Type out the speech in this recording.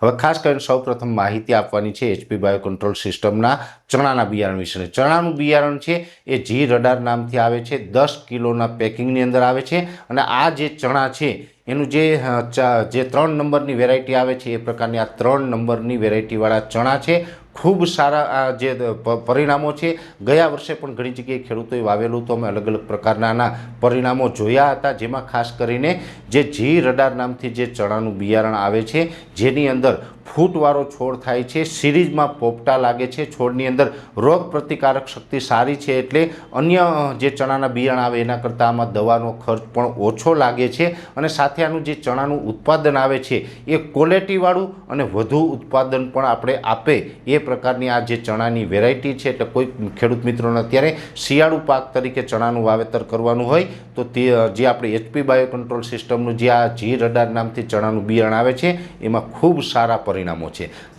હવે ખાસ કરીને સૌપ્રથમ માહિતી આપવાની છે એચપી બાયો કંટ્રોલ સિસ્ટમના ચણાના બિયારણ વિશે। ચણાનું બિયારણ છે એ જી રડાર નામથી આવે છે, 10 કિલોના પેકિંગની અંદર આવે છે અને આ જે ચણા છે એનું જે 3 નંબરની વેરાયટી આવે છે એ પ્રકારની આ 3 નંબરની વેરાયટીવાળા ચણા છે। ખૂબ સારા જે પરિણામો છે, ગયા વર્ષે પણ ઘણી જગ્યાએ ખેડૂતોએ વાવેલું તો અમે અલગ અલગ પ્રકારના પરિણામો જોયા હતા, જેમાં ખાસ કરીને જે જી રડાર નામથી જે ચણાનું બિયારણ આવે છે જેની અંદર ફૂટવાળો છોડ થાય છે, સિરીઝમાં પોપટા લાગે છે, છોડની અંદર રોગ પ્રતિકારક શક્તિ સારી છે, એટલે અન્ય જે ચણાના બિયારણ આવે એના કરતાં આમાં દવાનો ખર્ચ પણ ઓછો લાગે છે અને સાથે આનું જે ચણાનું ઉત્પાદન આવે છે એ ક્વોલિટીવાળું અને વધુ ઉત્પાદન પણ આપણે આપે એ પ્રકારની આ જે ચણાની વેરાયટી છે। એટલે કોઈ ખેડૂત મિત્રોને અત્યારે શિયાળુ પાક તરીકે ચણાનું વાવેતર કરવાનું હોય તો તે જે આપણે એચપી બાયો કંટ્રોલ સિસ્ટમનું જે આ જી રડાર નામથી ચણાનું બિયારણ આવે છે એમાં ખૂબ સારા પરિણામો છે।